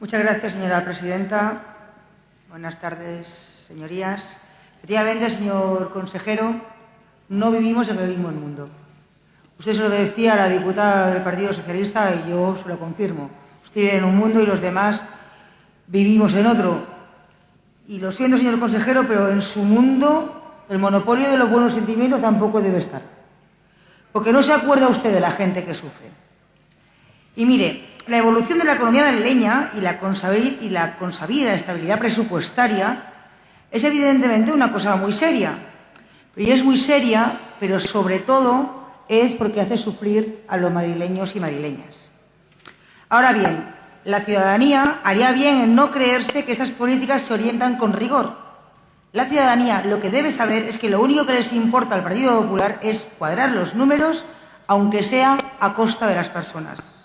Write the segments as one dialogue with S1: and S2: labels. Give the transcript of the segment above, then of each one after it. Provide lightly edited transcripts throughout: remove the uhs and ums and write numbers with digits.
S1: Muchas gracias, señora presidenta. Buenas tardes, señorías. Efectivamente, señor consejero, no vivimos en el mismo mundo. Usted se lo decía a la diputada del Partido Socialista y yo se lo confirmo. Usted vive en un mundo y los demás vivimos en otro. Y lo siento, señor consejero, pero en su mundo el monopolio de los buenos sentimientos tampoco debe estar. Porque no se acuerda usted de la gente que sufre. Y mire, la evolución de la economía madrileña y la consabida estabilidad presupuestaria es evidentemente una cosa muy seria. Y es muy seria, pero sobre todo es porque hace sufrir a los madrileños y madrileñas. Ahora bien, la ciudadanía haría bien en no creerse que estas políticas se orientan con rigor. La ciudadanía lo que debe saber es que lo único que les importa al Partido Popular es cuadrar los números, aunque sea a costa de las personas.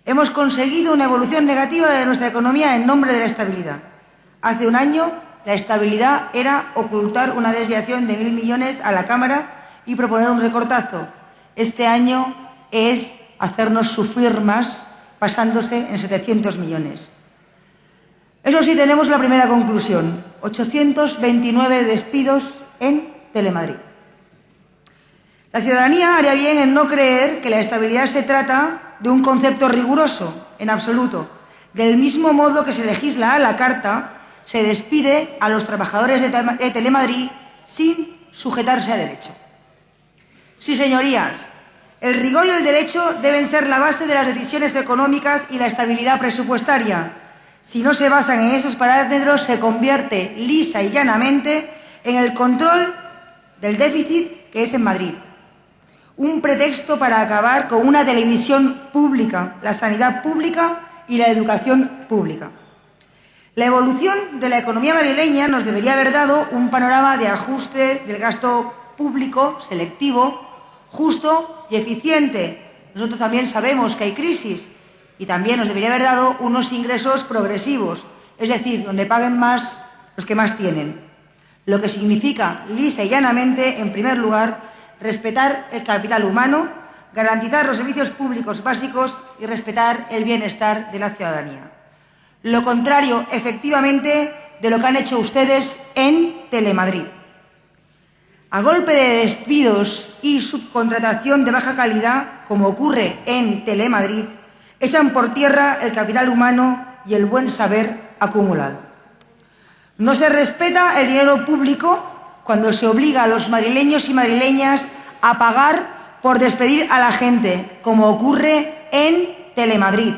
S1: Hemos conseguido una evolución negativa de nuestra economía en nombre de la estabilidad. Hace un año, la estabilidad era ocultar una desviación de 1.000 millones a la Cámara y proponer un recortazo. Este año es hacernos sufrir más, pasándose en 700 millones. Eso sí, tenemos la primera conclusión: 829 despidos en Telemadrid. La ciudadanía haría bien en no creer que la estabilidad se trata de un concepto riguroso, en absoluto. Del mismo modo que se legisla a la carta, se despide a los trabajadores de Telemadrid sin sujetarse a derecho. Sí, señorías, el rigor y el derecho deben ser la base de las decisiones económicas y la estabilidad presupuestaria. Si no se basan en esos parámetros, se convierte lisa y llanamente en el control del déficit que es en Madrid. Un pretexto para acabar con una televisión pública, la sanidad pública y la educación pública. La evolución de la economía madrileña nos debería haber dado un panorama de ajuste del gasto público selectivo, justo y eficiente. Nosotros también sabemos que hay crisis y también nos debería haber dado unos ingresos progresivos, es decir, donde paguen más los que más tienen. Lo que significa, lisa y llanamente, en primer lugar, respetar el capital humano, garantizar los servicios públicos básicos y respetar el bienestar de la ciudadanía. Lo contrario, efectivamente, de lo que han hecho ustedes en Telemadrid. A golpe de despidos y subcontratación de baja calidad, como ocurre en Telemadrid, echan por tierra el capital humano y el buen saber acumulado. No se respeta el dinero público cuando se obliga a los madrileños y madrileñas a pagar por despedir a la gente, como ocurre en Telemadrid.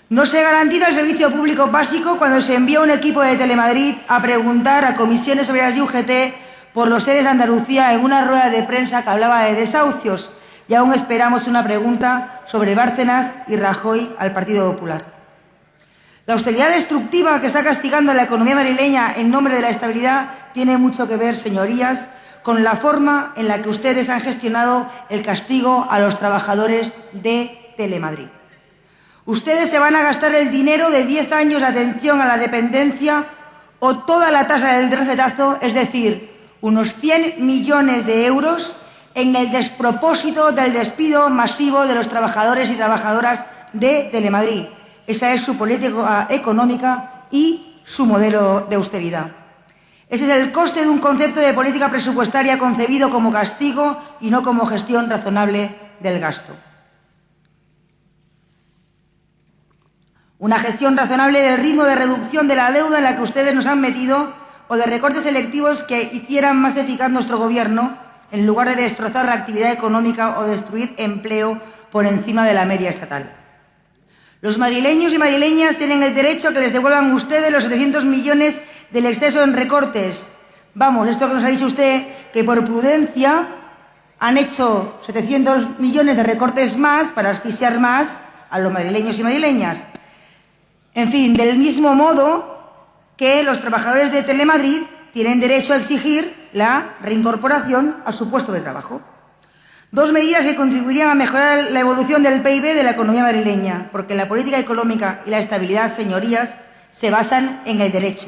S1: No se garantiza el servicio público básico cuando se envía un equipo de Telemadrid a preguntar a comisiones obreras y UGT por los ERE de Andalucía en una rueda de prensa que hablaba de desahucios, y aún esperamos una pregunta sobre Bárcenas y Rajoy al Partido Popular. La austeridad destructiva que está castigando a la economía madrileña en nombre de la estabilidad tiene mucho que ver, señorías, con la forma en la que ustedes han gestionado el castigo a los trabajadores de Telemadrid. Ustedes se van a gastar el dinero de 10 años de atención a la dependencia o toda la tasa del recetazo, es decir, unos 100 millones de euros, en el despropósito del despido masivo de los trabajadores y trabajadoras de Telemadrid. Esa es su política económica y su modelo de austeridad. Ese es el coste de un concepto de política presupuestaria concebido como castigo y no como gestión razonable del gasto. Una gestión razonable del ritmo de reducción de la deuda en la que ustedes nos han metido o de recortes selectivos que hicieran más eficaz nuestro gobierno en lugar de destrozar la actividad económica o destruir empleo por encima de la media estatal. Los madrileños y madrileñas tienen el derecho a que les devuelvan ustedes los 700 millones del exceso en recortes. Vamos, esto que nos ha dicho usted, que por prudencia han hecho 700 millones de recortes más para asfixiar más a los madrileños y madrileñas. En fin, del mismo modo que los trabajadores de Telemadrid tienen derecho a exigir la reincorporación a su puesto de trabajo. Dos medidas que contribuirían a mejorar la evolución del PIB de la economía madrileña, porque la política económica y la estabilidad, señorías, se basan en el derecho.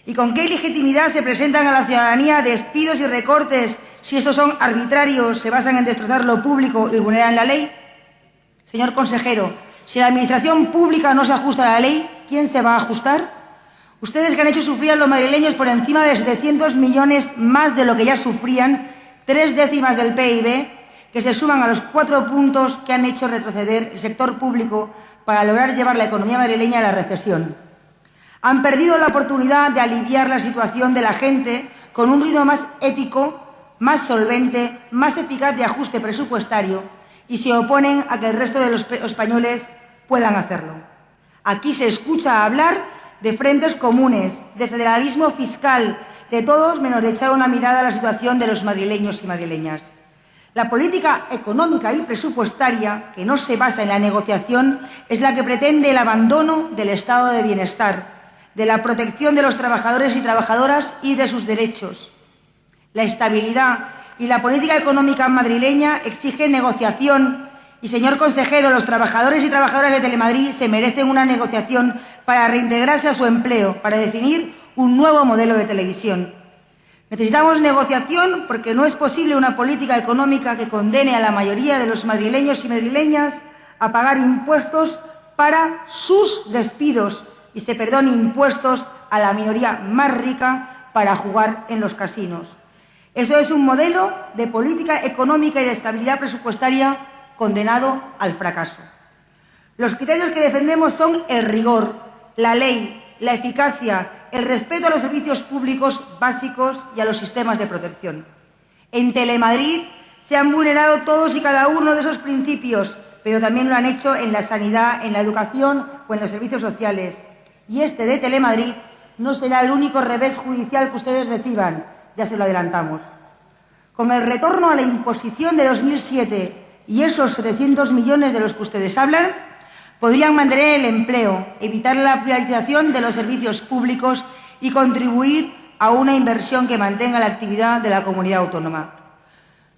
S1: ¿Y con qué legitimidad se presentan a la ciudadanía despidos y recortes si estos son arbitrarios, se basan en destrozar lo público y vulneran la ley? Señor consejero, Si la administración pública no se ajusta a la ley, ¿quién se va a ajustar? Ustedes que han hecho sufrir a los madrileños por encima de 700 millones más de lo que ya sufrían, 3/10 del PIB, que se suman a los 4 puntos que han hecho retroceder el sector público para lograr llevar la economía madrileña a la recesión. Han perdido la oportunidad de aliviar la situación de la gente con un ritmo más ético, más solvente, más eficaz de ajuste presupuestario y se oponen a que el resto de los españoles puedan hacerlo. Aquí se escucha hablar de frentes comunes, de federalismo fiscal, de todos menos de echar una mirada a la situación de los madrileños y madrileñas. La política económica y presupuestaria, que no se basa en la negociación, es la que pretende el abandono del estado de bienestar, de la protección de los trabajadores y trabajadoras y de sus derechos. La estabilidad y la política económica madrileña exigen negociación y, señor consejero, los trabajadores y trabajadoras de Telemadrid se merecen una negociación para reintegrarse a su empleo, para definir un nuevo modelo de televisión. Necesitamos negociación porque no es posible una política económica que condene a la mayoría de los madrileños y madrileñas a pagar impuestos para sus despidos y se perdone impuestos a la minoría más rica para jugar en los casinos. Eso es un modelo de política económica y de estabilidad presupuestaria condenado al fracaso. Los criterios que defendemos son el rigor, la ley, la eficacia, el respeto a los servicios públicos básicos y a los sistemas de protección. En Telemadrid se han vulnerado todos y cada uno de esos principios, pero también lo han hecho en la sanidad, en la educación o en los servicios sociales. Y este de Telemadrid no será el único revés judicial que ustedes reciban, ya se lo adelantamos. Con el retorno a la imposición de 2007 y esos 700 millones de los que ustedes hablan, podrían mantener el empleo, evitar la privatización de los servicios públicos y contribuir a una inversión que mantenga la actividad de la comunidad autónoma.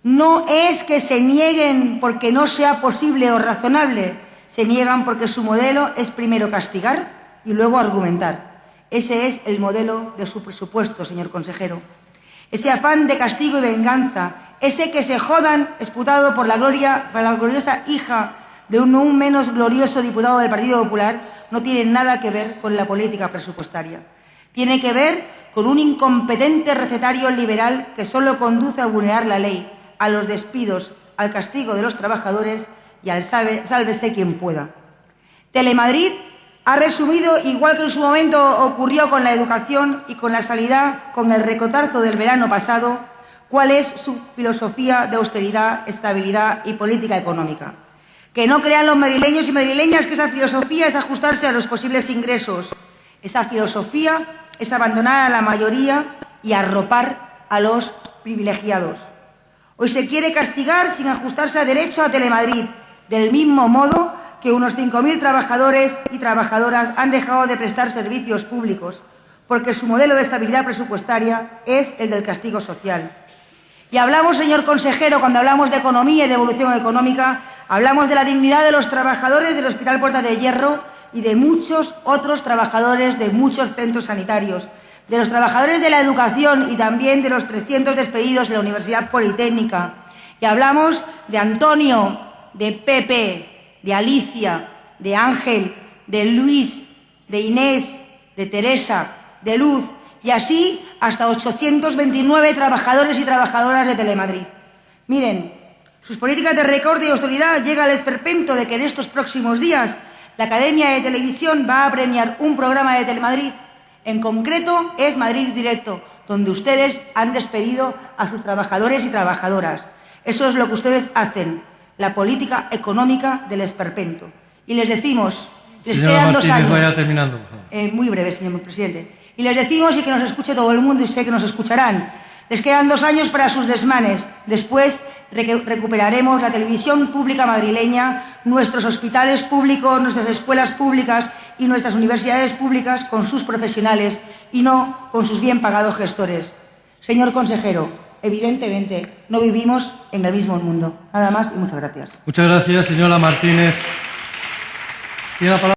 S1: No es que se nieguen porque no sea posible o razonable, se niegan porque su modelo es primero castigar y luego argumentar. Ese es el modelo de su presupuesto, señor consejero. Ese afán de castigo y venganza, ese que se jodan esputado por la gloriosa hija de un menos glorioso diputado del Partido Popular, no tiene nada que ver con la política presupuestaria. Tiene que ver con un incompetente recetario liberal que solo conduce a vulnerar la ley, a los despidos, al castigo de los trabajadores y al sálvese quien pueda. Telemadrid ha resumido, igual que en su momento ocurrió con la educación y con la sanidad, con el recotarzo del verano pasado, cuál es su filosofía de austeridad, estabilidad y política económica. Que no crean los madrileños y madrileñas que esa filosofía es ajustarse a los posibles ingresos. Esa filosofía es abandonar a la mayoría y arropar a los privilegiados. Hoy se quiere castigar sin ajustarse a derecho a Telemadrid, del mismo modo que unos 5.000 trabajadores y trabajadoras han dejado de prestar servicios públicos, porque su modelo de estabilidad presupuestaria es el del castigo social. Y hablamos, señor consejero, cuando hablamos de economía y de evolución económica, hablamos de la dignidad de los trabajadores del Hospital Puerta de Hierro y de muchos otros trabajadores de muchos centros sanitarios, de los trabajadores de la educación y también de los 300 despedidos en la Universidad Politécnica. Y hablamos de Antonio, de Pepe, de Alicia, de Ángel, de Luis, de Inés, de Teresa, de Luz y así hasta 829 trabajadores y trabajadoras de Telemadrid. Miren, sus políticas de recorte y austeridad llega al esperpento de que en estos próximos días la Academia de Televisión va a premiar un programa de Telemadrid. En concreto es Madrid Directo, donde ustedes han despedido a sus trabajadores y trabajadoras. Eso es lo que ustedes hacen, la política económica del esperpento. Y les decimos, les quedan 2 años.
S2: Vaya terminando, por favor.
S1: Muy breve, señor presidente. Y les decimos, y que nos escuche todo el mundo, y sé que nos escucharán, les quedan 2 años para sus desmanes. Después recuperaremos la televisión pública madrileña, nuestros hospitales públicos, nuestras escuelas públicas y nuestras universidades públicas con sus profesionales y no con sus bien pagados gestores. Señor consejero, evidentemente no vivimos en el mismo mundo. Nada más y muchas gracias.
S2: Muchas gracias, señora Martínez. Tiene la palabra.